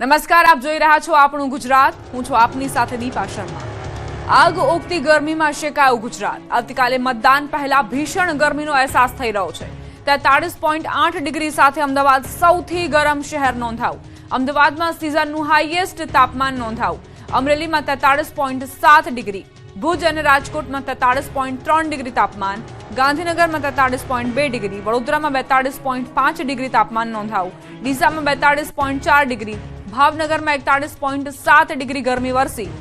નમસ્કાર, આપ જોઈ રહ્યા છો આપણું ગુજરાત. હું છું આપની સાથે દીપા શર્મા. આગ ઓગતી ગરમીમાં શેકાયું ગુજરાત. આવતીકાલે મતદાન પહેલા ભીષણ ગરમીનો અહેસાસ થઈ રહ્યો છે. 43.8 ડિગ્રી સાથે અમદાવાદ સૌથી ગરમ શહેર નોંધાયું. અમદાવાદમાં સિઝનનું હાઈએસ્ટ તાપમાન નોંધાયું. અમરેલીમાં 43.7 ડિગ્રી, ભુજ અને રાજકોટમાં 43.3 ડિગ્રી તાપમાન, ગાંધીનગરમાં 43.2 ડિગ્રી, વડોદરામાં 42.5 ડિગ્રી તાપમાન નોંધાયું, ડીસામાં 42.4 ડિગ્રી, ભાવનગરમાં 41.7 ડિગ્રી ગરમી વરસી,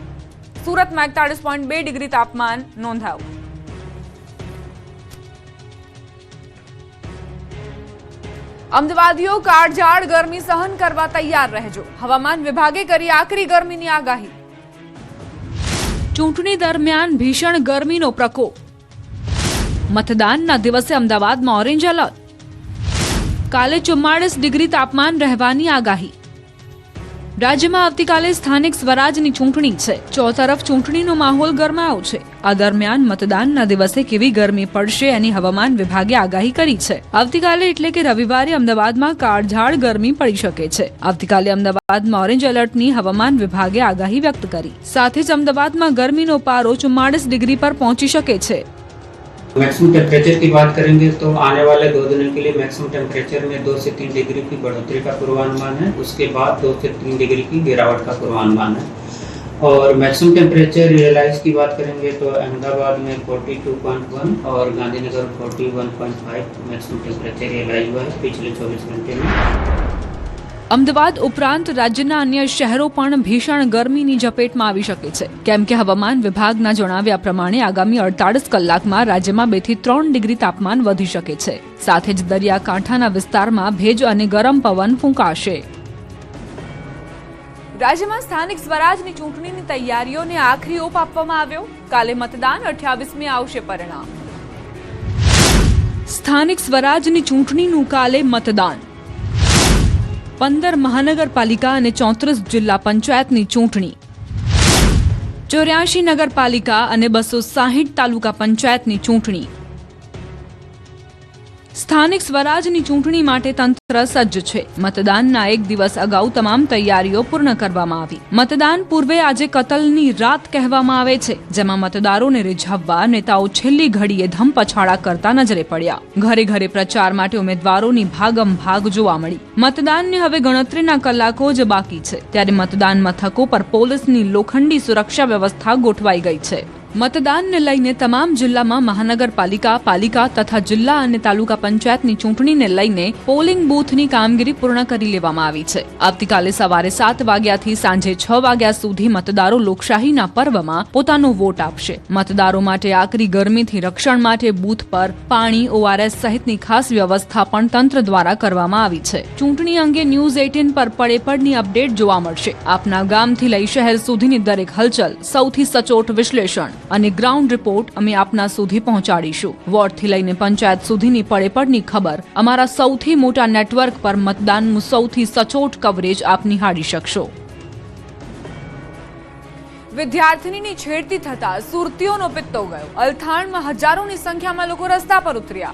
સુરતમાં 41.2 ડિગ્રી તાપમાન નોંધાયું. અમદાવાદીઓ કાળઝાળ ગરમી સહન કરવા તૈયાર રહેજો. હવામાન વિભાગે કરી આકરી ગરમીની આગાહી. ચૂંટણી દરમિયાન ભીષણ ગરમીનો પ્રકોપ. મતદાનના દિવસે અમદાવાદમાં ઓરેન્જ એલર્ટ. કાલે 44 ડિગ્રી તાપમાન રહેવાની આગાહી. રાજ્યમાં આવતીકાલે સ્થાનિક સ્વરાજની ચૂંટણી છે. ચોતરફ ચૂંટણીનો માહોલ ગરમાયો છે. આ દરમિયાન મતદાનના દિવસે કેવી ગરમી પડશે એની હવામાન વિભાગે આગાહી કરી છે. આવતીકાલે એટલે કે રવિવારે અમદાવાદમાં કાળઝાળ ગરમી પડી શકે છે. આવતીકાલે અમદાવાદમાં ઓરેન્જ એલર્ટની હવામાન વિભાગે આગાહી વ્યક્ત કરી. સાથે જ અમદાવાદમાં ગરમીનો પારો 44 ડિગ્રી પર પહોંચી શકે છે. मैक्सिमम टेम्परेचर की बात करेंगे तो आने वाले 2 दिनों के लिए मैक्सिमम टेम्परेचर में 2 से 3 डिग्री की बढ़ोतरी का पूर्वानुमान है. उसके बाद 2 से 3 डिग्री की गिरावट का पूर्वानुमान है. और मैक्सिमम टेम्परेचर रियलाइज की बात करेंगे तो अहमदाबाद में 42.1 और गांधीनगर 41.5 मैक्सिमम टेम्परेचर रियलाइज हुआ है पिछले 24 घंटे में. અમદાવાદ ઉપરાંત રાજ્યના અન્ય શહેરો પણ ભીષણ ગરમીની ઝપેટમાં આવી શકે છે. કેમ કે હવામાન વિભાગના જણાવ્યા પ્રમાણે આગામી 48 કલાકમાં રાજ્યમાં 2 થી 3 ડિગ્રી તાપમાન વધી શકે છે. સાથે જ દરિયાકાંઠાના વિસ્તારમાં ભેજ અને ગરમ પવન ફૂંકાશે. રાજ્યમાં સ્થાનિક સ્વરાજની ચૂંટણીની તૈયારીઓને આખરી ઓપ આપવામાં આવ્યો. કાલે મતદાન, 28મી આવશે પરિણામ. સ્થાનિક સ્વરાજની ચૂંટણીનું કાલે મતદાન. 15 મહાનગરપાલિકા અને 34 જિલ્લા પંચાયતની ચૂંટણી, 84 નગરપાલિકા અને 260 તાલુકા પંચાયતની ચૂંટણી. સ્થાનિક સ્વરાજની ચૂંટણી માટે તંત્ર સજ્જ છે. મતદાનના એક દિવસ અગાઉ તમામ તૈયારીઓ પૂર્ણ કરવામાં આવી. મતદાન પૂર્વે આજે કતલની રાત કહેવામાં આવે છે, જેમાં મતદારોને રીઝવવા નેતાઓ છેલ્લી ઘડીએ ધમપછાડા કરતા નજરે પડ્યા. ઘરે ઘરે પ્રચાર માટે ઉમેદવારોની ભાગમભાગ જોવા મળી. મતદાનને હવે ગણતરીના કલાકો જ બાકી છે, ત્યારે મતદાન મથકો પર પોલીસની લોખંડી સુરક્ષા વ્યવસ્થા ગોઠવાઈ ગઈ છે. મતદાનને લઈને તમામ જિલ્લામાં મહાનગરપાલિકા, પાલિકા તથા જિલ્લા અને તાલુકા પંચાયતની ચૂંટણીને લઈને પોલિંગ બૂથની કામગીરી પૂર્ણ કરી લેવામાં આવી છે. આવતીકાલે સવારે 7 વાગ્યાથી સાંજે 6 વાગ્યા સુધી મતદારો લોકશાહીના પર્વમાં પોતાનો વોટ આપશે. મતદારો માટે આકરી ગરમીથી રક્ષણ માટે બૂથ પર પાણી, ORS સહિતની ખાસ વ્યવસ્થા પણ તંત્ર દ્વારા કરવામાં આવી છે. ચૂંટણી અંગે ન્યૂઝ 18 પર પડેપડની અપડેટ જોવા મળશે. આપના ગામથી લઈ શહેર સુધીની દરેક હલચલ, સૌથી સચોટ વિશ્લેષણ અને ગ્રાઉન્ડ રિપોર્ટ અમે આપના સુધી પહોંચાડીશું. વોર્ડથી લઈને પંચાયત સુધીની પડેપડની ખબર અમારા સૌથી મોટા નેટવર્ક પર મતદાનનું સૌથી સચોટ કવરેજ આપ નિહાળી શકશો. વિદ્યાર્થીનીની છેડતી થતા સુરતીઓનો પિત્તો ગયો. અલથાણમાં હજારોની સંખ્યામાં લોકો રસ્તા પર ઉતર્યા.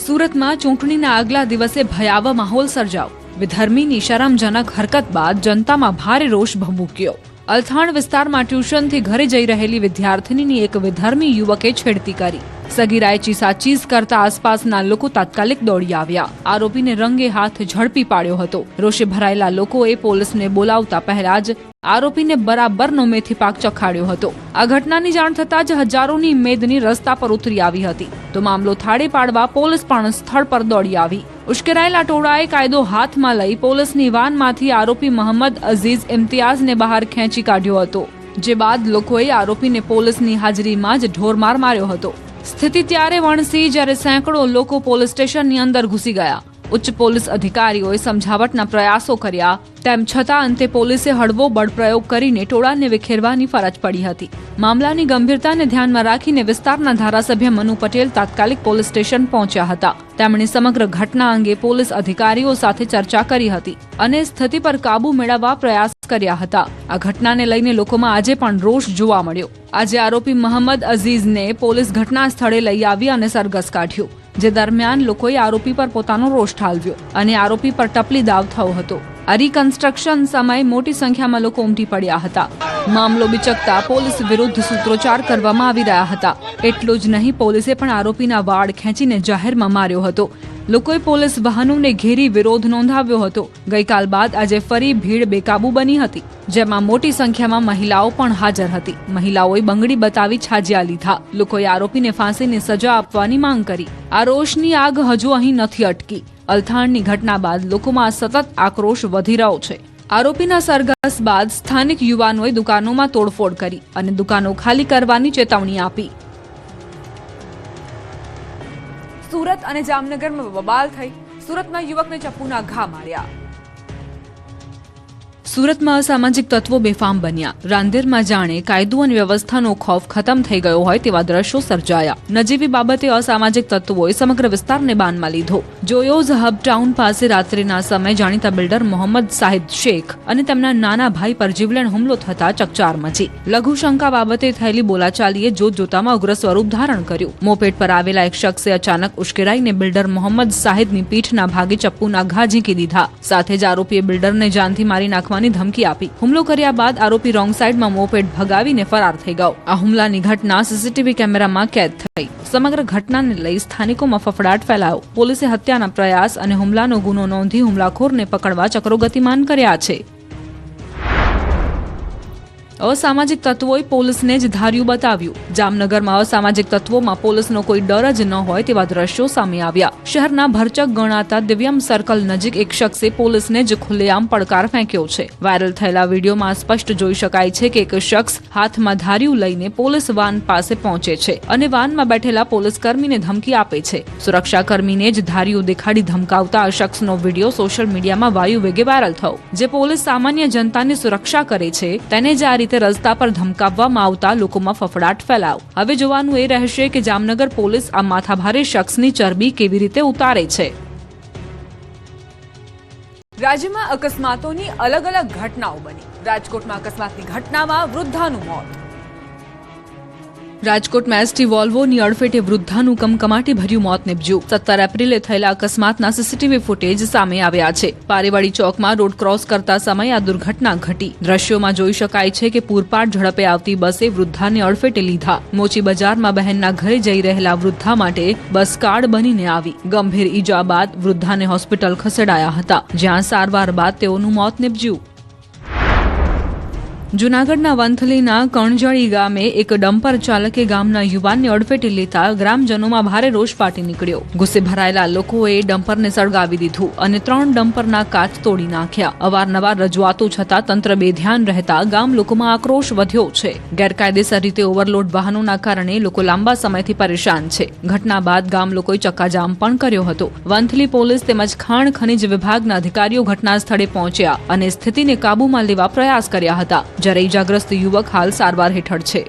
સુરતમાં ચૂંટણીના આગલા દિવસે ભયાવહ માહોલ સર્જાયો. વિધર્મીની શરમજનક હરકત બાદ જનતામાં ભારે રોષ ભભૂક્યો. અલથાણ વિસ્તારમાં ટ્યુશનથી ઘરે જઈ રહેલી વિદ્યાર્થીનીની એક વિધર્મી યુવકે છેડતી કરી. સગીરાએ ચીસાચીસ કરતા આસપાસના લોકો તાત્કાલિક દોડી આવ્યા. આરોપીને રંગે હાથ ઝડપી પાડ્યો હતો. રોષે ભરાયેલા લોકોએ પોલીસને બોલાવતા પહેલા જ આરોપીને બરાબરનો મેથી પાક ચખાડ્યો હતો. આ ઘટનાની જાણ થતાં જ હજારોની મેદની રસ્તા પર ઉતરી આવી હતી. તો મામલો થાળે પાડવા પોલીસ પણ સ્થળ પર દોડી આવી. ઉશ્કેરાયેલા ટોળાએ કાયદો હાથમાં લઈ પોલીસની વાનમાંથી આરોપી મોહમ્મદ અઝીઝ ઇમ્તિયાઝને બહાર ખેંચી કાઢ્યો હતો. જે બાદ લોકોએ આરોપીને પોલીસની હાજરીમાં જ ઢોરમાર માર્યો હતો. સ્થિતિ ત્યારે વણસી જ્યારે સેંકડો લોકો પોલીસ સ્ટેશનની અંદર ઘૂસી ગયા. ઉચ્ચ પોલીસ અધિકારીઓએ સમજાવટના પ્રયાસો કર્યા. તેમ છતાં અંતે પોલીસે હળવો બળપ્રયોગ કરીને ટોળાને વિખેરવાની ફરજ પડી હતી. મામલાની ગંભીરતાને ધ્યાનમાં રાખીને વિસ્તારના ધારાસભ્ય મનુ પટેલ તાત્કાલિક પોલીસ સ્ટેશન પહોંચ્યા હતા. તેમણે સમગ્ર ઘટના અંગે પોલીસ અધિકારીઓ સાથે ચર્ચા કરી હતી અને સ્થિતિ પર કાબુ મેળવવા પ્રયાસ કર્યા હતા. આ ઘટનાને લઈને લોકોમાં આજે પણ રોષ જોવા મળ્યો. આજે આરોપી મોહમ્મદ અઝીઝને પોલીસ ઘટના સ્થળે લઈ આવી અને સરઘસ કાઢ્યો. જે દરમિયાન લોકોએ આરોપી પર પોતાનો રોષ ઠાલવ્યો અને આરોપી પર ટપલી દાવ થયો હતો. આ રિકન્સ્ટ્રક્શન સમયે મોટી સંખ્યામાં લોકો ઉમટી પડ્યા હતા. મામલો બિચકતા પોલીસ વિરુદ્ધ સૂત્રોચ્ચાર કરવામાં આવી રહ્યા હતા. એટલું જ નહીં, પોલીસે પણ આરોપીના વાળ ખેંચીને જાહેરમાં માર્યો હતો. લોકોએ પોલીસ વાહનોને ઘેરી વિરોધ નોંધાવ્યો હતો. ગઈકાલ બાદ આજે ફરી ભીડ બેકાબુ બની હતી, જેમાં મોટી સંખ્યામાં મહિલાઓ પણ હાજર હતી. મહિલાઓએ બંગડી બતાવી છાજિયા લીધા. લોકોએ આરોપીને ફાંસીની સજા આપવાની માંગ કરી. આ રોષની આગ હજુ અહીં નથી અટકી. અલથાણની ઘટના બાદ લોકોમાં સતત આક્રોશ વધી રહ્યો છે. આરોપીના સરઘસ બાદ સ્થાનિક યુવાનોએ દુકાનોમાં તોડફોડ કરી અને દુકાનો ખાલી કરવાની ચેતવણી આપી. સુરત અને જામનગરમાં બબાલ થઈ. સુરતમાં યુવકને ચપ્પુના ઘા માર્યા. સુરતમાં અસામાજિક તત્વો બેફામ બન્યા. રાંદેરમાં જાણે કાયદો અને વ્યવસ્થાનો ખૌફ ખતમ થઈ ગયો હોય તેવા દ્રશ્યો સર્જાયા. નજીવી બાબતે અસામાજિક તત્વોએ સમગ્ર વિસ્તારને બાનમાં લીધો. જોયોઝ હબ ટાઉન પાસે રાત્રિના સમયે જાણીતા બિલ્ડર મોહમ્મદ સાહિદ શેખ અને તેમના નાના ભાઈ પર જીવલેણ હુમલો થતા ચકચાર મચી. લઘુશંકા બાબતે થયેલી બોલાચાલીએ જોતજોતામાં ઉગ્ર સ્વરૂપ ધારણ કર્યું. મોપેડ પર આવેલા એક શખ્સે અચાનક ઉશ્કેરાઈને બિલ્ડર મોહમ્મદ સાહિદની પીઠના ભાગે ચપ્પુના ઘા ઝીંકી દીધા. સાથે જ આરોપીએ બિલ્ડરને જાનથી મારી નાખવાની ધમકી આપી. હુમલો કર્યા બાદ આરોપી રોંગ સાઈડમાં મોપેડ ભગાવીને ફરાર થઈ ગયો. આ હુમલાની ઘટના સીસીટીવી કેમેરામાં કેદ થઈ. સમગ્ર ઘટનાને લઈ સ્થાનિકોમાં ફફડાટ ફેલાયો. પોલીસે હત્યાના પ્રયાસ અને હુમલાનો ગુનો નોંધી હુમલાખોરને પકડવા ચક્રો ગતિમાન કર્યા છે. અસામાજિક તત્વોએ પોલીસને જ ધાર્યું બતાવ્યું. જામનગરમાં અસામાજિક તત્વોમાં પોલીસનો કોઈ ડર જ ન હોય તેવા દ્રશ્યો સામે આવ્યા. શહેરના ભરચક ગણાતા દિવ્યમ સર્કલ નજીક એક શખ્સે પોલીસને જ ખુલ્લેઆમ પડકાર ફેંક્યો છે. વાયરલ થયેલા વિડીયોમાં સ્પષ્ટ જોઈ શકાય છે કે એક શખ્સ હાથમાં ધાર્યું લઈને પોલીસ વાન પાસે પહોંચે છે અને વાનમાં બેઠેલા પોલીસ કર્મીને ધમકી આપે છે. સુરક્ષાકર્મીને જ ધાર્યું દેખાડી ધમકાવતા આ શખ્સનો વિડીયો સોશિયલ મીડિયામાં વાયુ વેગે વાયરલ થયો. જે પોલીસ સામાન્ય જનતાની સુરક્ષા કરે છે તેને જ આ રીતે રસ્તા પર ધમકાવવામાં આવતા લોકોમાં ફફડાટ ફેલાયો. હવે જોવાનું એ રહેશે કે જામનગર પોલીસ આ માથાભારે શખ્સની ચરબી કેવી રીતે ઉતારે છે. રાજ્યમાં અકસ્માતોની અલગ અલગ ઘટનાઓ બની. રાજકોટમાં અકસ્માતની ઘટનામાં વૃદ્ધાનું મોત. રાજકોટમાં એસટી વોલ્વોની અડફેટે વૃદ્ધાનું કમકમાટી ભર્યું મોત નીપજ્યું. 17 એપ્રિલે થયેલા અકસ્માતના સીસીટીવી ફૂટેજ સામે આવ્યા છે. પારેવાડી ચોકમાં રોડ ક્રોસ કરતા સમયે આ દુર્ઘટના ઘટી. દ્રશ્યોમાં જોઈ શકાય છે કે પૂરપાટ ઝડપે આવતી બસે વૃદ્ધાને અડફેટે લીધા. મોચી બજારમાં બહેનના ઘરે જઈ રહેલા વૃદ્ધા માટે બસ કાર્ડ બનીને આવી. ગંભીર ઈજા બાદ વૃદ્ધાને હોસ્પિટલ ખસેડાયા હતા, જ્યાં સારવાર બાદ તેઓનું મોત નીપજ્યું. જૂનાગઢના વંથલીના કણજળી ગામે એક ડમ્પર ચાલકે ગામના યુવાનને અડફેટે લેતા ગ્રામજનોમાં ભારે રોષ ફાટી નીકળ્યો. ગુસ્સે ભરાયેલા લોકોએ ડમ્પરને સળગાવી દીધું અને 3 ડમ્પરના કાચ તોડી નાખ્યા. અવારનવાર રજૂઆતો છતાં તંત્ર બેધ્યાન રહેતા ગામ લોકોમાં આક્રોશ વધ્યો છે. ગેરકાયદેસર રીતે ઓવરલોડ વાહનોના કારણે લોકો લાંબા સમયથી પરેશાન છે. ઘટના બાદ ગામ લોકોએ ચક્કાજામ પણ કર્યો હતો. વંથલી પોલીસ તેમજ ખાણ ખનીજ વિભાગના અધિકારીઓ ઘટના સ્થળે પહોંચ્યા અને સ્થિતિને કાબૂમાં લેવા પ્રયાસ કર્યા હતા. જ્યારે ઈજાગ્રસ્ત યુવક હાલ સારવાર હેઠળ છે.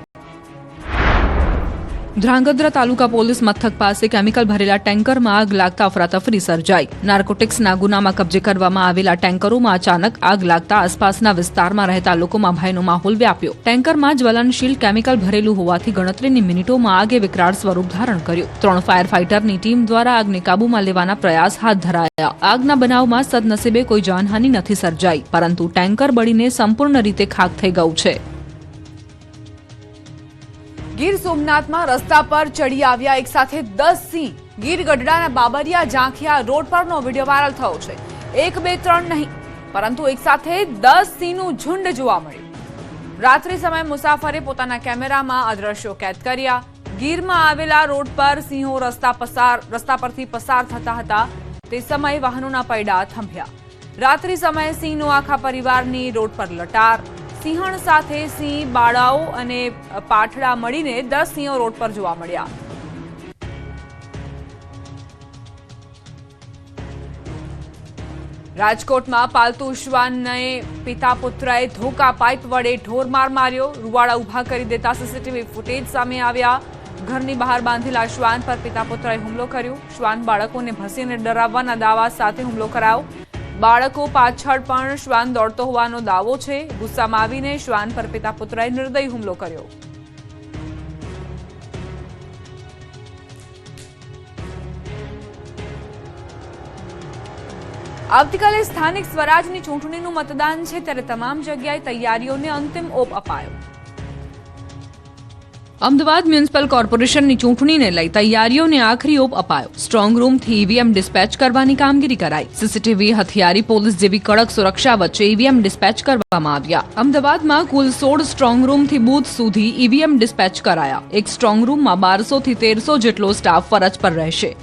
ધ્રાંગધ્રા તાલુકા પોલીસ મથક પાસે કેમિકલ ભરેલા ટેન્કરમાં આગ લાગતા અફરાતફરી સર્જાઈ. નાર્કોટિક્સના ગુનામાં કબજે કરવામાં આવેલા ટેન્કરોમાં અચાનક આગ લાગતા આસપાસના વિસ્તારમાં રહેતા લોકોમાં ભયનો માહોલ વ્યાપ્યો. ટેન્કરમાં જ્વલનશીલ કેમિકલ ભરેલું હોવાથી ગણતરીની મિનિટોમાં આગે વિકરાળ સ્વરૂપ ધારણ કર્યું. 3 ફાયર ફાઈટરની ટીમ દ્વારા આગને કાબૂમાં લેવાના પ્રયાસ હાથ ધરાયા. આગના બનાવમાં સદનસીબે કોઈ જાનહાનિ નથી સર્જાઈ, પરંતુ ટેન્કર બળીને સંપૂર્ણ રીતે ખાક થઈ ગયું છે. ગીર સોમનાથમાં રસ્તા પર ચડી આવ્યા એક સાથે 10 સિંહ. ગીર ગઢડાના બાબરિયા ઝાંખિયા રોડ પરનો વિડીયો વાયરલ થયો છે. 1, 2, 3 નહીં, પરંતુ એક સાથે 10 સિંહનું ઝુંડ જોવા મળ્યું. રાત્રિ સમયે મુસાફરે પોતાના કેમેરામાં આ દ્રશ્યો કેદ કર્યા. ગીરમાં આવેલા રોડ પર સિંહો રસ્તા પરથી પસાર થતા હતા. તે સમયે વાહનોના પૈડા થંભ્યા. રાત્રિ સમયે સિંહનો આખા પરિવારની રોડ પર લટાર. સિંહણ સાથે સિંહ, બાળાઓ અને પાઠડા મળીને 10 સિંહો રોડ પર જોવા મળ્યા. રાજકોટમાં પાલતુ શ્વાનને પિતા પુત્રએ ધોકા પાઇપ વડે ઢોરમાર માર્યો. રૂવાડા ઉભા કરી દેતા સીસીટીવી ફૂટેજ સામે આવ્યા. ઘરની બહાર બાંધેલા શ્વાન પર પિતા પુત્રએ હુમલો કર્યો. શ્વાન બાળકોને ભસીને ડરાવવાના દાવા સાથે હુમલો કરાયો. બાળકો પાછળ પણ શ્વાન દોડતો હોવાનો દાવો છે. ગુસ્સામાં આવીને શ્વાન પર પિતા પુત્રએ નિર્દયી હુમલો કર્યો. આવતીકાલે સ્થાનિક સ્વરાજની ચૂંટણીનું મતદાન છે, ત્યારે તમામ જગ્યાએ તૈયારીઓને અંતિમ ઓપ અપાયો. અમદાવાદ મ્યુનિસિપલ કોર્પોરેશનની ચૂંટણીને લઈ તૈયારીઓને આખરી ઓપ અપાયો. સ્ટ્રોંગ રૂમથી ઈવીએમ ડિસ્પેચ કરવાની કામગીરી કરાઈ. સીસીટીવી, હથિયારી પોલીસ જેવી કડક સુરક્ષા વચ્ચે ઈવીએમ ડિસ્પેચ કરવામાં આવ્યા. અમદાવાદમાં કુલ 16 સ્ટ્રોંગ રૂમથી બૂથ સુધી ઈવીએમ ડિસ્પેચ કરાયા. એક સ્ટ્રોંગ રૂમમાં 1200 થી 1300 જેટલો સ્ટાફ ફરજ પર રહેશે.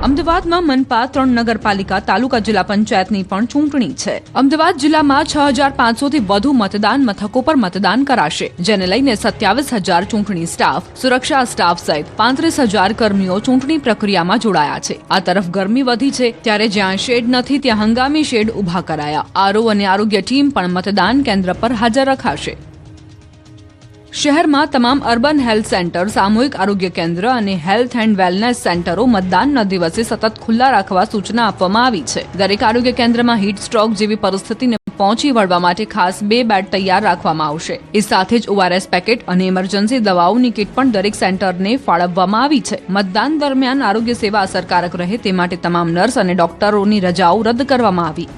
અમદાવાદમાં મનપા, 3 નગરપાલિકા, તાલુકા જિલ્લા પંચાયતની પણ ચૂંટણી છે. અમદાવાદ જિલ્લામાં 6500 થી વધુ મતદાન મથકો પર મતદાન કરાશે, જેને લઈને 27000 ચૂંટણી સ્ટાફ, સુરક્ષા સ્ટાફ સહિત 35000 કર્મીઓ ચૂંટણી પ્રક્રિયામાં જોડાયા છે. આ તરફ ગરમી વધી છે, ત્યારે જ્યાં શેડ નથી ત્યાં હંગામી શેડ ઉભા કરાયા. આરઓ અને આરોગ્ય ટીમ પણ મતદાન કેન્દ્ર પર હાજર રખાશે. શહેરમાં તમામ અર્બન હેલ્થ સેન્ટર, સામૂહિક આરોગ્ય કેન્દ્ર અને હેલ્થ એન્ડ વેલનેસ સેન્ટરો મતદાનના દિવસે સતત ખુલ્લા રાખવા સૂચના આપવામાં આવી છે. દરેક આરોગ્ય કેન્દ્રમાં હીટ સ્ટ્રોક જેવી પરિસ્થિતિને પહોંચી વળવા માટે ખાસ 2 બેડ તૈયાર રાખવામાં આવશે. એ સાથે જ ORS પેકેટ અને ઇમરજન્સી દવાઓની કીટ પણ દરેક સેન્ટરને ફાળવવામાં આવી છે. મતદાન દરમિયાન આરોગ્ય સેવા અસરકારક રહે તે માટે તમામ નર્સ અને ડોક્ટરોની રજાઓ રદ કરવામાં આવી.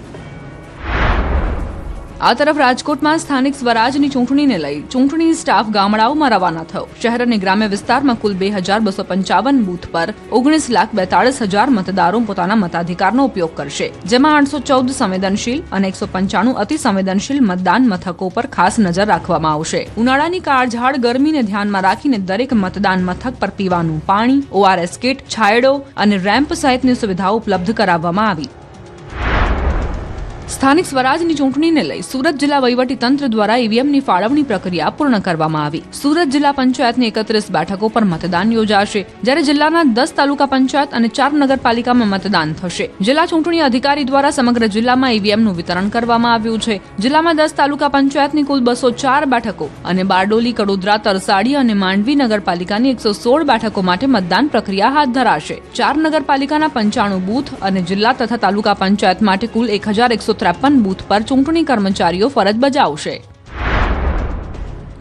આ તરફ રાજકોટમાં સ્થાનિક સ્વરાજની ચૂંટણીને લઈ ચૂંટણી સ્ટાફ ગામડાઓમાં રવાના થયો. શહેર અને ગ્રામ્ય વિસ્તારમાં કુલ 2255 બૂથ પર 19,42,000 મતદારો પોતાના મતાધિકારનો ઉપયોગ કરશે, જેમાં 814 સંવેદનશીલ અને 195 અતિ સંવેદનશીલ મતદાન મથકો પર ખાસ નજર રાખવામાં આવશે. ઉનાળાની કાળઝાળ ગરમીને ધ્યાનમાં રાખીને દરેક મતદાન મથક પર પીવાનું પાણી, ORS કીટ, છાંયડો અને રેમ્પ સહિતની સુવિધાઓ ઉપલબ્ધ કરાવવામાં આવી. સ્થાનિક સ્વરાજની ચૂંટણીને લઈ સુરત જિલ્લા વહીવટીતંત્ર દ્વારા ઈવીએમની ફાળવણી પ્રક્રિયા પૂર્ણ કરવામાં આવી. સુરત જિલ્લા પંચાયતની 31 બેઠકો પર મતદાન યોજાશે, જ્યારે જિલ્લાના 10 તાલુકા પંચાયત અને 4 નગરપાલિકામાં મતદાન થશે. જિલ્લા ચૂંટણી અધિકારી દ્વારા સમગ્ર જિલ્લામાં ઈવીએમનું વિતરણ કરવામાં આવ્યું છે. જિલ્લામાં 10 તાલુકા પંચાયતની કુલ 204 બેઠકો અને બારડોલી, કડોદરા, તરસાડી અને માંડવી નગરપાલિકાની 116 બેઠકો માટે મતદાન પ્રક્રિયા હાથ ધરાશે. 4 નગરપાલિકાના 95 બૂથ અને જિલ્લા તથા તાલુકા પંચાયત માટે કુલ 1153 બૂથ પર ચૂંટણી કર્મચારીઓ ફરજ બજાવશે.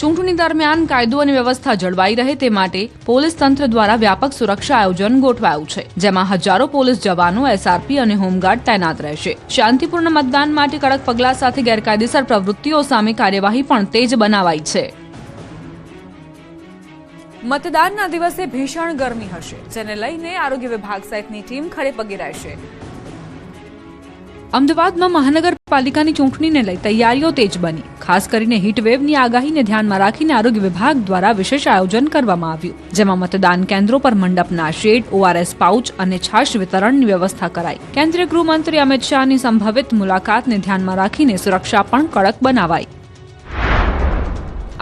ચૂંટણી દરમિયાન કાયદો અને વ્યવસ્થા જળવાઈ રહે તે માટે પોલીસ તંત્ર દ્વારા વ્યાપક સુરક્ષા આયોજન ગોઠવાયું છે, જેમાં હજારો પોલીસ જવાનો, SRP અને હોમગાર્ડ તૈનાત રહેશે. શાંતિપૂર્ણ મતદાન માટે કડક પગલાં સાથે ગેરકાયદેસર પ્રવૃત્તિઓ સામે કાર્યવાહી પણ તેજ બનાવાઈ છે. મતદાનના દિવસે ભીષણ ગરમી હશે, જેને લઈને આરોગ્ય વિભાગ સહિતની ટીમ ખડેપગે રહેશે. અમદાવાદમાં મહાનગરપાલિકાની ચૂંટણીને લઈ તૈયારીઓ તેજ બની. ખાસ કરીને હીટવેવની આગાહીને ધ્યાનમાં રાખીને આરોગ્ય વિભાગ દ્વારા વિશેષ આયોજન કરવામાં આવ્યું, જેમાં મતદાન કેન્દ્રો પર મંડપના શેડ, ORS પાઉચ અને છાશ વિતરણની વ્યવસ્થા કરાઈ. કેન્દ્રીય ગૃહમંત્રી અમિત શાહની સંભવિત મુલાકાતને ધ્યાનમાં રાખીને સુરક્ષા પણ કડક બનાવાઈ.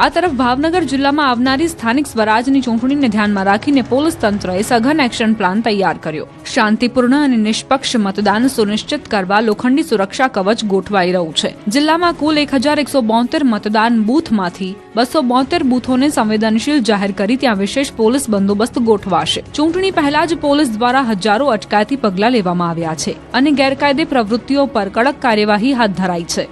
આ તરફ ભાવનગર જિલ્લામાં આવનારી સ્થાનિક સ્વરાજની ચૂંટણીને ધ્યાનમાં રાખીને પોલીસ તંત્રએ સઘન એક્શન પ્લાન તૈયાર કર્યો. શાંતિપૂર્ણ અને નિષ્પક્ષ મતદાન સુનિશ્ચિત કરવા લોખંડી સુરક્ષા કવચ ગોઠવાઈ રહ્યું છે. જિલ્લામાં કુલ 1172 મતદાન બૂથમાંથી 272 બૂથોને સંવેદનશીલ જાહેર કરી ત્યાં વિશેષ પોલીસ બંદોબસ્ત ગોઠવાશે. ચૂંટણી પહેલા જ પોલીસ દ્વારા હજારો અટકાયતી પગલાં લેવામાં આવ્યા છે અને ગેરકાયદે પ્રવૃત્તિઓ પર કડક કાર્યવાહી હાથ ધરાઈ છે.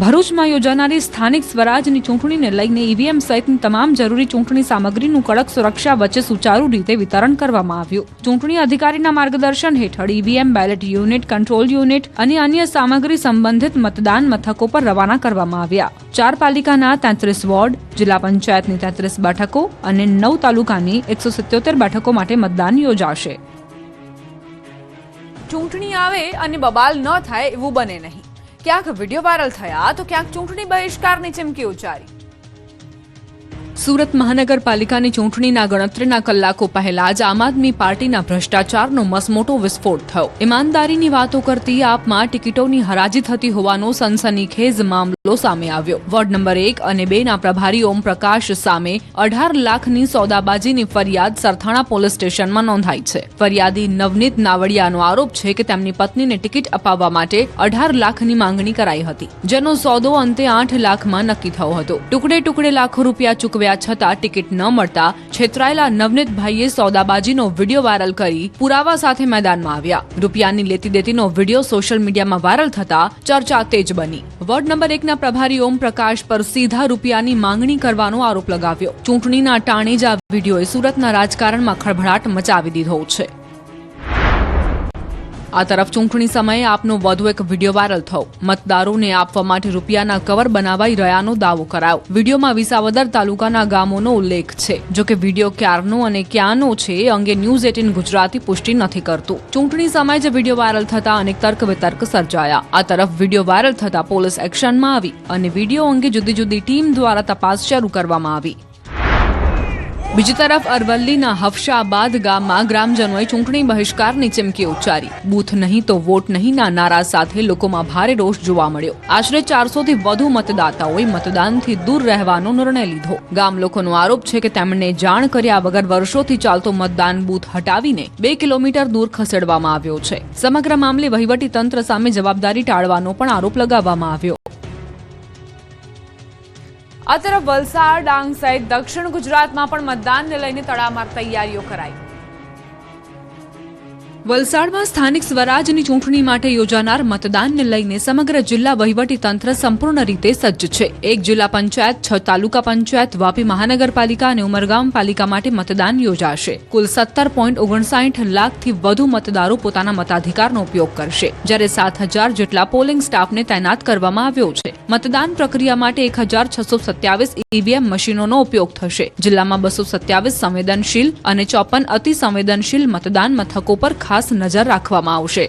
ભરૂચમાં યોજાનારી સ્થાનિક સ્વરાજની ચૂંટણીને લઈને ઈવીએમ સહિતની તમામ જરૂરી ચૂંટણી સામગ્રીનું કડક સુરક્ષા વચ્ચે સુચારુ રીતે વિતરણ કરવામાં આવ્યું. ચૂંટણી અધિકારીના માર્ગદર્શન હેઠળ EVM, ballot unit, control unit અને અન્ય સામગ્રી સંબંધિત મતદાન મથકો પર રવાના કરવામાં આવ્યા. 4 પાલિકાના 33 વોર્ડ, જિલ્લા પંચાયતની 33 બેઠકો અને 9 તાલુકાની 177 બેઠકો માટે મતદાન યોજાશે. ચૂંટણી આવે અને બબાલ ન થાય એવું બને નહીં. ક્યાંક વિડીયો વાયરલ થયા તો ક્યાંક ચૂંટણી બહિષ્કારની ચીમકી ઉચ્ચારી. સુરત મહાનગરપાલિકાની ચૂંટણીના ગણતરીના કલાકો પહેલા જ આમ આદમી પાર્ટીના ભ્રષ્ટાચારનો મસમોટો વિસ્ફોટ થયો. ઈમાનદારીની વાતો કરતી આપમાં ટિકિટોની હરાજી થતી હોવાનો સનસનીખેજ મામલો સામે આવ્યો. વોર્ડ નંબર 1 અને 2 ના પ્રભારી ઓમ પ્રકાશ સામે 18 લાખની સોદાબાજીની ફરિયાદ સરથાણા પોલીસ સ્ટેશનમાં નોંધાઈ છે. ફરિયાદી નવનીત નાવડિયાનો આરોપ છે કે તેમની પત્નીને ટિકિટ અપાવવા માટે 18 લાખની માંગણી કરાઈ હતી, જેનો સોદો અંતે 8 લાખમાં નક્કી થયો હતો. ટુકડે ટુકડે લાખો રૂપિયા ચૂકવ્યા છતાં ટિકિટ ન મળતા છેતરાયેલા નવનીતભાઈએ સોદાબાજીનો વિડીયો વાયરલ કરી પુરાવા સાથે મેદાનમાં આવ્યા. રૂપિયાની લેતી દેતીનો વિડીયો સોશિયલ મીડિયામાં વાયરલ થતા ચર્ચા તેજ બની. વોર્ડ નંબર 1 ના પ્રભારી ઓમ પ્રકાશ પર સીધા રૂપિયાની માંગણી કરવાનો આરોપ લગાવ્યો. ચૂંટણીના ટાણે જ આ વિડીયોએ સુરતના રાજકારણમાં ખળભળાટ મચાવી દીધો છે. આ તરફ ચૂંટણી સમયે આપનો વધુ એક વિડીયો વાયરલ થયો. મતદારોને આપવા માટે રૂપિયાના કવર બનાવાઈ રહ્યાનો દાવો કરાયો. વિડીયોમાં વિસાવદર તાલુકાના ગામોનો ઉલ્લેખ છે. જો કે વિડીયો ક્યારનો અને ક્યાંનો છે એ અંગે ન્યૂઝ 18 ગુજરાતી પુષ્ટિ નથી કરતું. ચૂંટણી સમયે જ વિડીયો વાયરલ થતા અનેક તર્ક વિતર્ક સર્જાયા. આ તરફ વિડીયો વાયરલ થતા પોલીસ એક્શનમાં આવી અને વિડીયો અંગે જુદી જુદી ટીમ દ્વારા તપાસ શરૂ કરવામાં આવી. બીજી તરફ અરવલ્લીના હફશાબાદ ગામમાં ગ્રામજનોએ ચૂંટણી બહિષ્કારની ચીમકી ઉચ્ચારી. બૂથ નહીં તો વોટ નહીંના નારા સાથે લોકોમાં ભારે રોષ જોવા મળ્યો. આશરે 400 થી વધુ મતદાતાઓએ મતદાનથી દૂર રહેવાનો નિર્ણય લીધો. ગામ લોકોનો આરોપ છે કે તેમણે જાણ કર્યા વગર વર્ષોથી ચાલતો મતદાન બૂથ હટાવીને 2 કિલોમીટર દૂર ખસેડવામાં આવ્યો છે. સમગ્ર મામલે વહીવટી તંત્ર સામે જવાબદારી ટાળવાનો પણ આરોપ લગાવવામાં આવ્યો. આ તરફ વલસાડ, ડાંગ સહિત દક્ષિણ ગુજરાતમાં પણ મતદાનને લઈને તડામાર તૈયારીઓ કરાઈ. વલસાડમાં સ્થાનિક સ્વરાજની ચૂંટણી માટે યોજાનાર મતદાનને લઈને સમગ્ર જિલ્લા વહીવટી તંત્ર સંપૂર્ણ રીતે સજ્જ છે. 1 જિલ્લા પંચાયત, 6 તાલુકા પંચાયત, વાપી મહાનગરપાલિકા અને ઉમરગામ પાલિકા માટે મતદાન યોજાશે. કુલ 17.59 લાખથી વધુ મતદારો પોતાના મતાધિકારનો ઉપયોગ કરશે, જ્યારે 7,000 જેટલા પોલિંગ સ્ટાફને તૈનાત કરવામાં આવ્યો છે. મતદાન પ્રક્રિયા માટે 1,627 ઈવીએમ મશીનોનો ઉપયોગ થશે. જિલ્લામાં 227 સંવેદનશીલ અને 54 અતિ સંવેદનશીલ મતદાન મથકો પર ખાસ નજર રાખવામાં આવશે.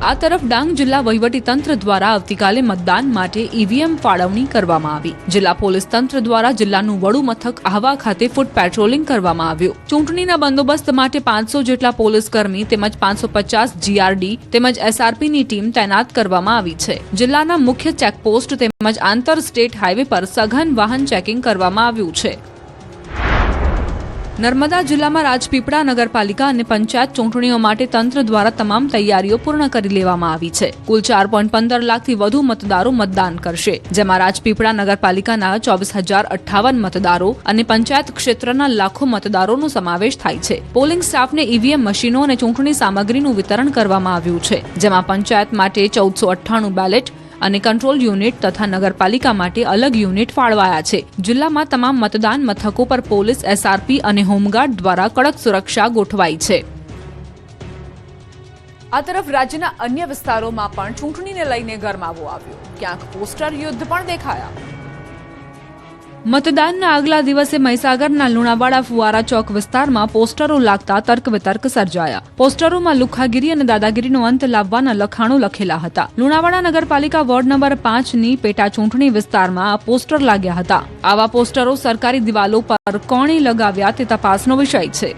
આ તરફ ડાંગ જિલ્લા વહીવટી તંત્ર દ્વારા આવતીકાલે મતદાન માટે ઈવીએમ ફાળવણી કરવામાં આવી. જિલ્લા પોલીસ તંત્ર દ્વારા જિલ્લાનું વડુ મથક આહવા ખાતે ફૂટ પેટ્રોલિંગ કરવામાં આવ્યું. ચૂંટણીના બંદોબસ્ત માટે 500 જેટલા પોલીસ કર્મી તેમજ 550 જીઆરડી તેમજ એસઆરપીની ટીમ તૈનાત કરવામાં આવી છે. જિલ્લાના મુખ્ય ચેકપોસ્ટ તેમજ આંતર સ્ટેટ હાઈવે પર સઘન વાહન ચેકિંગ કરવામાં આવ્યું છે. નર્મદા જિલ્લામાં રાજપીપળા નગરપાલિકા અને પંચાયત ચૂંટણીઓ માટે તંત્ર દ્વારા તમામ તૈયારીઓ પૂર્ણ કરી લેવામાં આવી છે. કુલ 4.15 લાખથી વધુ મતદારો મતદાન કરશે, જેમાં રાજપીપળા નગરપાલિકાના 24,058 મતદારો અને પંચાયત ક્ષેત્રના લાખો મતદારોનો સમાવેશ થાય છે. પોલિંગ સ્ટાફને ઈવીએમ મશીનો અને ચૂંટણી સામગ્રીનું વિતરણ કરવામાં આવ્યું છે, જેમાં પંચાયત માટે 1498 બેલેટ અને કંટ્રોલ યુનિટ તથા નગરપાલિકા માટે અલગ યુનિટ ફાળવાયા છે. જિલ્લામાં તમામ મતદાન મથકો પર પોલીસ, એસઆરપી અને હોમગાર્ડ દ્વારા કડક સુરક્ષા ગોઠવાઈ છે. આ તરફ રાજ્યના અન્ય વિસ્તારોમાં પણ ચૂંટણીને લઈને ગરમાવો આવ્યો. ક્યાંક પોસ્ટર યુદ્ધ પણ દેખાયા. મતદાનના આગલા દિવસે મહીસાગરના લુણાવાડા ફુવારા ચોક વિસ્તારમાં પોસ્ટરો લાગતા તર્ક વિતર્ક સર્જાયા. પોસ્ટરોમાં લુખાગીરી અને દાદાગીરીનો અંત લાવવાના લખાણો લખેલા હતા. લુણાવાડા નગરપાલિકા વોર્ડ નંબર 5ની પેટા ચૂંટણી વિસ્તારમાં આ પોસ્ટર લાગ્યા હતા. આવા પોસ્ટરો સરકારી દિવાલો પર કોણે લગાવ્યા તે તપાસનો વિષય છે.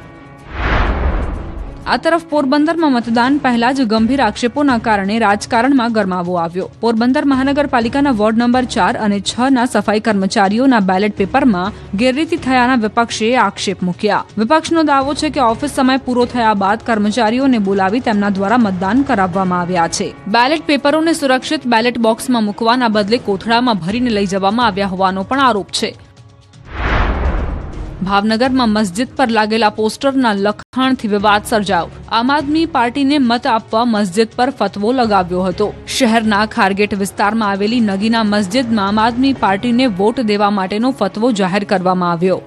આ તરફ પોરબંદરમાં મતદાન પહેલા જ ગંભીર આક્ષેપોના કારણે રાજકારણમાં ગરમાવો આવ્યો. પોરબંદર મહાનગરપાલિકાના વોર્ડ નંબર 4 અને 6 ના સફાઈ કર્મચારીઓના બેલેટ પેપરમાં ગેરરીતિ થયાના વિપક્ષે આક્ષેપ મૂક્યા. વિપક્ષનો દાવો છે કે ઓફિસ સમય પૂરો થયા બાદ કર્મચારીઓને બોલાવી તેમના દ્વારા મતદાન કરાવવામાં આવ્યા છે. બેલેટ પેપરોને સુરક્ષિત બેલેટ બોક્સમાં મૂકવાના બદલે કોથળામાં ભરીને લઈ જવામાં આવ્યા હોવાનો પણ આરોપ છે. ભાવનગરમાં મસ્જિદ પર લાગેલા પોસ્ટરના લખાણથી વિવાદ સર્જાયો. આમ આદમી પાર્ટીને મત આપવા મસ્જિદ પર ફતવો લગાવ્યો હતો. શહેરના ખારગેટ વિસ્તારમાં આવેલી નગીના મસ્જિદમાં આમ આદમી પાર્ટીને વોટ દેવા માટેનો ફતવો જાહેર કરવામાં આવ્યો.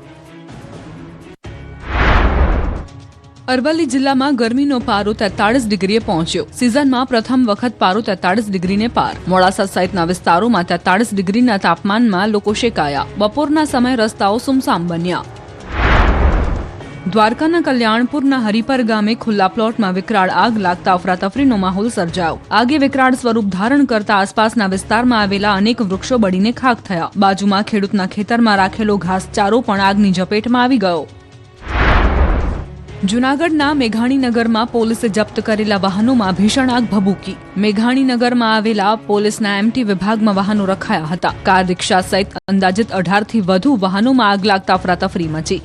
અરવલ્લી જિલ્લામાં ગરમીનો પારો 43 ડિગ્રીએ પહોંચ્યો. સિઝનમાં પ્રથમ વખત પારો 43 ડિગ્રીને પાર. મોડાસા સહિતના વિસ્તારોમાં 43 ડિગ્રીના તાપમાનમાં લોકો શેકાયા. બપોરના સમયે રસ્તાઓ સુમસામ બન્યા. દ્વારકાના કલ્યાણપુરના હરિપર ગામે ખુલ્લા પ્લોટમાં વિકરાળ આગ લાગતા અફરાતફરીનો માહોલ સર્જાયો. આગે વિકરાળ સ્વરૂપ ધારણ કરતા આસપાસના વિસ્તારમાં આવેલા અનેક વૃક્ષો બળીને ખાખ થયા. બાજુમાં ખેડૂતના ખેતરમાં રાખેલો ઘાસચારો પણ આગની ઝપેટમાં આવી ગયો. જૂનાગઢના મેઘાણીનગરમાં પોલીસે જપ્ત કરેલા વાહનોમાં ભીષણ આગ ભભૂકી. મેઘાણીનગરમાં આવેલા પોલીસના એમટી વિભાગમાં વાહનો રખાયા હતા. કાર, રિક્ષા સહિત અંદાજિત 18 થી વધુ વાહનોમાં આગ લાગતા અફરાતફરી મચી.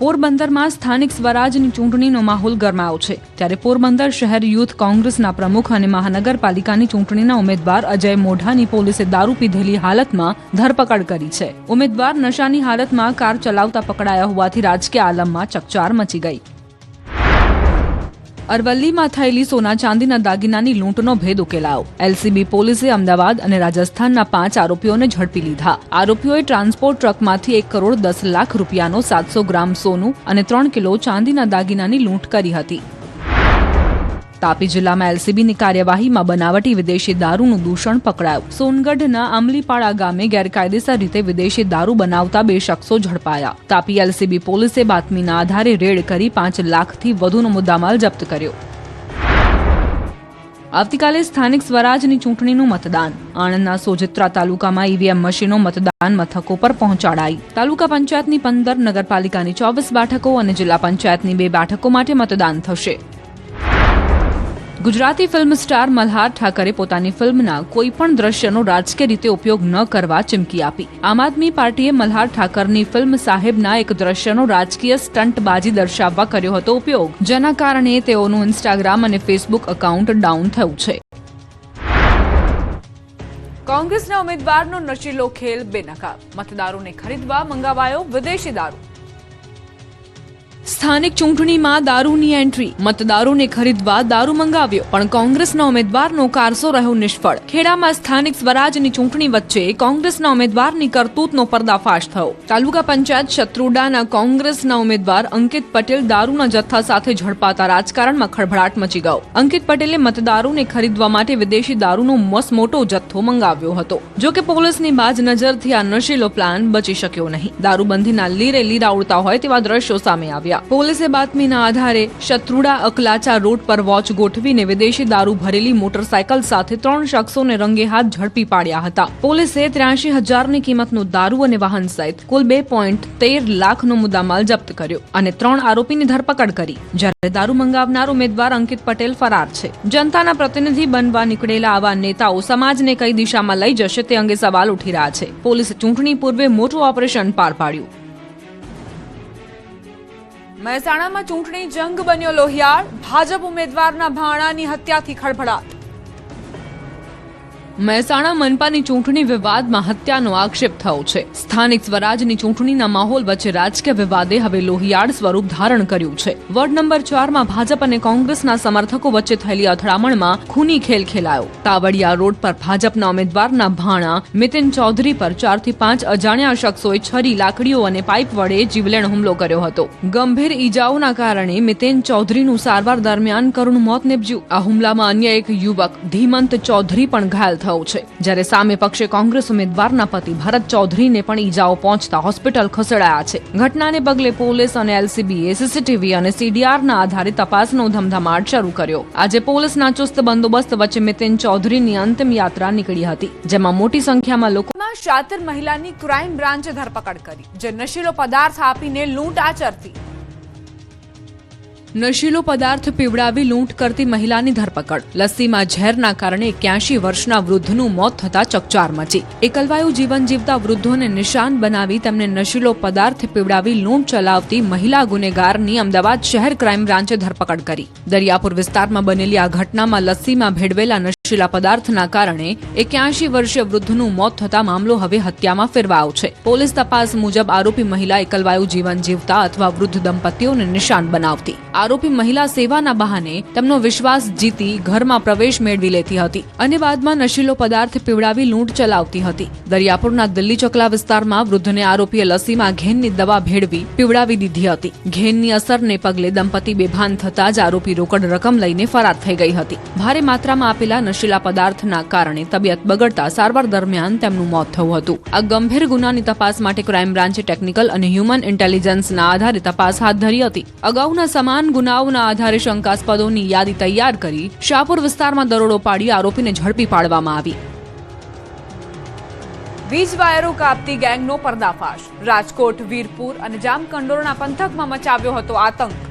પોરબંદરમાં સ્થાનિક સ્વરાજની ચૂંટણીનો માહોલ ગરમાયો છે. ત્યારે પોરબંદર શહેર યુથ કોંગ્રેસના પ્રમુખ અને મહાનગરપાલિકાની ચૂંટણીના ઉમેદવાર અજય મોઢાની પોલીસે દારૂ પીધેલી હાલતમાં ધરપકડ કરી છે. ઉમેદવાર નશાની હાલતમાં કાર ચલાવતા પકડાયા હોવાથી રાજકીય આલમમાં ચકચાર મચી ગઈ. અરવલ્લીમાં થયેલી સોના ચાંદીના દાગીનાની લૂંટનો ભેદ ઉકેલાયો. એલસીબી પોલીસે અમદાવાદ અને રાજસ્થાનના 5 આરોપીઓને ઝડપી લીધા. આરોપીઓએ ટ્રાન્સપોર્ટ ટ્રકમાંથી 1 કરોડ 10 લાખ રૂપિયાનો 700 ગ્રામ સોનું અને 3 કિલો ચાંદીના દાગીનાની લૂંટ કરી હતી. તાપી જિલ્લામાં એલસીબીની કાર્યવાહીમાં બનાવટી વિદેશી દારૂનું દૂષણ પકડાયું. સોનગઢના આમલીપાડા ગામે ગેરકાયદેસર રીતે વિદેશી દારૂ બનાવતા 2 શખ્સો ઝડપાયા. તાપી એલસીબી પોલીસે બાતમીના આધારે રેડ કરી 5 લાખથી વધુનો મુદ્દામાલ જપ્ત કર્યો. આવતીકાલે સ્થાનિક સ્વરાજની ચૂંટણીનું મતદાન. આણંદના સોજિત્રા તાલુકામાં ઈવીએમ મશીનો મતદાન મથકો પર પહોંચાડાઈ. તાલુકા પંચાયતની 15, નગરપાલિકાની 24 બેઠકો અને જિલ્લા પંચાયતની 2 બેઠકો માટે મતદાન થશે. ગુજરાતી ફિલ્મ સ્ટાર મલ્હાર ઠાકરે પોતાની ફિલ્મના કોઈપણ દ્રશ્યનો રાજકીય રીતે ઉપયોગ ન કરવા ચીમકી આપી. આમ આદમી પાર્ટીએ મલ્હાર ઠાકરની ફિલ્મ સાહેબના એક દ્રશ્યનો રાજકીય સ્ટંટબાજી દર્શાવવા કર્યો હતો ઉપયોગ, જેના કારણે તેઓનું ઇન્સ્ટાગ્રામ અને ફેસબુક એકાઉન્ટ ડાઉન થયું છે. કોંગ્રેસના ઉમેદવારનો નશીલો ખેલ બેનકાબ. મતદારોને ખરીદવા મંગાવાયો વિદેશી દારૂ. સ્થાનિક ચૂંટણીમાં દારૂની એન્ટ્રી. મતદારોને ખરીદવા દારૂ મંગાવ્યો, પણ કોંગ્રેસના ઉમેદવારનો કારસો રહ્યો નિષ્ફળ. ખેડામાં સ્થાનિક સ્વરાજની ચૂંટણી વચ્ચે કોંગ્રેસના ઉમેદવારની કરતૂતનો પર્દાફાશ થયો. તાલુકા પંચાયત શત્રુડાના કોંગ્રેસના ઉમેદવાર અંકિત પટેલ દારૂના જથ્થા સાથે ઝડપાતા રાજકારણમાં ખળભળાટ મચી ગયો. અંકિત પટેલે મતદારોને ખરીદવા માટે વિદેશી દારૂનો મસમોટો જથ્થો મંગાવ્યો હતો. જો કે પોલીસની બાજ નજરથી આ નશીલો પ્લાન બચી શક્યો નહીં. દારૂબંધીના લીરે લીરા ઉડતા હોય તેવા દ્રશ્યો સામે આવ્યા. પોલીસે બાતમીના આધારે શત્રુડા અકલાચા રોડ પર વોચ ગોઠવીને વિદેશી દારૂ ભરેલી મોટરસાયકલ સાથે 3 શખ્સોને રંગે હાથ ઝડપી પાડ્યા હતા. પોલીસે 83,000ની કિંમતનું દારૂ અને વાહન સહિત કુલ 2.13 લાખનો મુદ્દામાલ જપ્ત કર્યો અને 3 આરોપીની ધરપકડ કરી. જ્યારે દારૂ મંગાવનાર ઉમેદવાર અંકિત પટેલ ફરાર છે. જનતાના પ્રતિનિધિ બનવા નીકળેલા આવા નેતાઓ સમાજને કઈ દિશામાં લઈ જશે તે અંગે સવાલ ઉઠી રહ્યા છે. પોલીસે ચૂંટણી પૂર્વે મોટું ઓપરેશન પાર પાડ્યું. મહેસાણામાં ચૂંટણી જંગ બન્યો લોહિયાળ. ભાજપ ઉમેદવારના ભાણાની હત્યાથી ખળભળાટ. મહેસાણા મનપાની ચૂંટણી વિવાદમાં હત્યાનો આક્ષેપ થયો છે. સ્થાનિક સ્વરાજની ચૂંટણીના માહોલ વચ્ચે રાજકીય વિવાદે હવે લોહિયાળ સ્વરૂપ ધારણ કર્યું છે. વોર્ડ નંબર 4માં ભાજપ અને કોંગ્રેસના સમર્થકો વચ્ચે થયેલી અથડામણમાં ખૂની ખેલ ખેલાયો. તાવડિયા રોડ પર ભાજપના ઉમેદવારના ભાણા મિતિન ચૌધરી પર 4 થી 5 અજાણ્યા શખ્સોએ છરી, લાકડીઓ અને પાઇપ વડે જીવલેણ હુમલો કર્યો હતો. ગંભીર ઈજાઓના કારણે મિતિન ચૌધરીનું સારવાર દરમિયાન કરુણ મોત નીપજ્યું. આ હુમલામાં અન્ય એક યુવક ધીમંત ચૌધરી પણ ઘાયલ થયો છે. જ્યારે સામે પક્ષે કોંગ્રેસ ઉમેદવારના પતિ ભરત ચૌધરીને પણ ઈજાઓ પહોંચતા હોસ્પિટલ ખસેડાયા છે. ઘટનાને પગલે પોલીસ અને એલસીબીએ સીસીટીવી અને સીડીઆરના આધારે તપાસનો ધમધમાટ શરૂ કર્યો. આજે પોલીસના ચુસ્ત બંદોબસ્ત વચ્ચે મિતિન ચૌધરીની અંતિમ યાત્રા નીકળી હતી, જેમાં મોટી સંખ્યામાં લોકોમાં શાતિર મહિલાની ક્રાઇમ બ્રાન્ચે ધરપકડ કરી, જે નશીલો પદાર્થ આપીને લૂંટ આચરતી. નશીલો પદાર્થ પીવડાવી લૂંટ કરતી મહિલાની ધરપકડ. લસ્સીમાં ઝેરના કારણે 81 વર્ષના વૃદ્ધનું મોત થતા ચકચાર મચી. એકલવાયુ જીવન જીવતા વૃદ્ધોને નિશાન બનાવી તેમને નશીલો પદાર્થ પીવડાવી લૂંટ ચલાવતી મહિલા ગુનેગારની અમદાવાદ શહેર ક્રાઇમ બ્રાન્ચે ધરપકડ કરી. દરિયાપુર વિસ્તારમાં બનેલી આ ઘટનામાં લસ્સીમાં ભેળવેલા નશીલા પદાર્થના કારણે 81 વર્ષીય વૃદ્ધનું મોત થતા મામલો હવે હત્યામાં ફેરવાયો છે. પોલીસ તપાસ મુજબ આરોપી મહિલા એકલવાયુ જીવન જીવતા અથવા વૃદ્ધ દંપતીઓને નિશાન બનાવતી. આરોપી મહિલા સેવાના બહાને તેમનો વિશ્વાસ જીતી ઘરમાં પ્રવેશ મેળવી લેતી હતી અને બાદમાં નશીલો પદાર્થ પીવડાવી લૂંટ ચલાવતી હતી. દરિયાપુરના દિલ્હી ચકલા વિસ્તારમાં વૃદ્ધને આરોપીએ લસ્સીમાં ઘેનની દવા ભેળવી પીવડાવી દીધી હતી. ઘેનની અસરને પગલે દંપતી બેભાન થતા જ આરોપી રોકડ રકમ લઈને ફરાર થઈ ગઈ હતી. ભારે માત્રામાં આપેલા નશીલા પદાર્થના કારણે તબિયત બગડતા સારવાર દરમિયાન તેમનું મોત થયું હતું. આ ગંભીર ગુનાની તપાસ માટે ક્રાઇમ બ્રાન્ચે ટેકનિકલ અને હ્યુમન ઇન્ટેલિજન્સના આધારે તપાસ હાથ ધરી હતી. અગાઉના સમાન ગુનાઓના આધારે શંકાસ્પદોની યાદી તૈયાર કરી શાહપુર વિસ્તારમાં દરોડો પાડી આરોપીને ઝડપી પાડવામાં આવી. વીજ વાયરો કાપતી ગેંગનો પર્દાફાશ. રાજકોટ, વીરપુર અને જામકંડોરણા પંથકમાં મચાવ્યો હતો આતંક.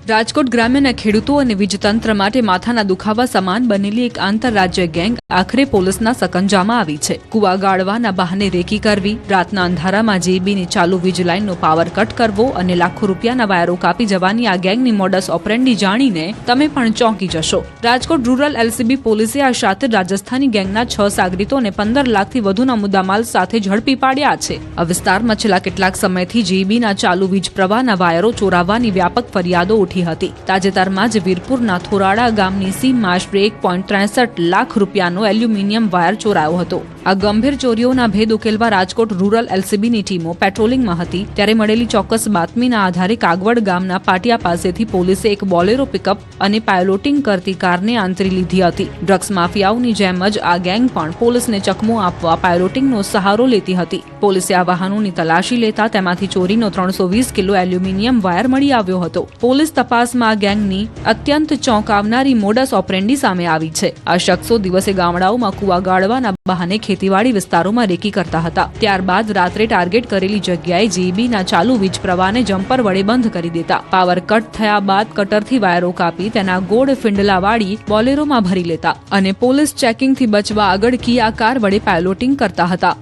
રાજકોટ ગ્રામ્યના ખેડૂતો અને વીજતંત્ર માટે માથાના દુખાવા સમાન બનેલી એક આંતરરાજ્ય ગેંગ આખરે પોલીસના સકંજામાં આવી છે. કુવા ગાળવાના બહાને રેકી કરવી, રાતના અંધારામાં જેબીની ચાલુ વીજ લાઇનનો પાવર કટ કરવો અને લાખો રૂપિયાના વાયરો કાપી જવાની આ ગેંગની મોડસ ઓપરેન્ડી જાણીને તમે પણ ચોંકી જશો. રાજકોટ રૂરલ એલસીબી પોલીસે આ શાતિર રાજસ્થાની ગેંગના 6 સાગરીતો અને 15 લાખથી વધુના મુદ્દામાલ સાથે ઝડપી પાડ્યા છે. આ વિસ્તારમાં છેલ્લા કેટલાક સમયથી જેબીના ચાલુ વીજ પ્રવાહના વાયરો ચોરાવવાની વ્યાપક ફરિયાદો હતી. તાજેતરમાં જ વીરપુરના થોરાડા ગામની સીમમાં આશરે 1.63 લાખ રૂપિયાનો એલ્યુમિનિયમ વાયર ચોરાયો હતો. આ ગંભીર ચોરીઓના ભેદ ઉકેલવા રાજકોટ રૂરલ એલસીબીની ટીમો પેટ્રોલિંગમાં હતી ત્યારે મળેલી ચોક્કસ બાતમીના આધારે કાગવડ ગામના પાટિયા પાસેથી પોલીસે એક બોલેરો પિકઅપ અને પાયલોટિંગ કરતી કારને આંતરી લીધી હતી. ડ્રગ્સ માફિયાઓની જેમ જ આ ગેંગ પણ પોલીસને ચકમો આપવા પાયલોટિંગનો સહારો લેતી હતી. પોલીસે આ વાહનોની તલાશી લેતા તેમાંથી ચોરીનો 320 કિલો એલ્યુમિનિયમ વાયર મળી આવ્યો હતો. પોલીસ તપાસમાં આ ગેંગની અત્યંત ચોંકાવનારી મોડસ ઓપરેન્ડી સામે આવી છે. આ શખ્સો દિવસે ગામડાઓમાં કુવા ગાળવાના બહાને ખેતીવાડી વિસ્તારોમાં રેકી કરતા હતા. ત્યારબાદ રાત્રે ટાર્ગેટ કરેલી જગ્યાએ જીઈબીના ચાલુ વીજ પ્રવાહને જમ્પર વડે બંધ કરી દેતા. પાવર કટ થયા બાદ કટરથી વાયરો કાપી તેના ગોળ ફિંડલાવાળી બોલેરોમાં ભરી લેતા અને પોલીસ ચેકિંગથી બચવા આગળ કી આ કાર વડે પાયલોટિંગ કરતા હતા.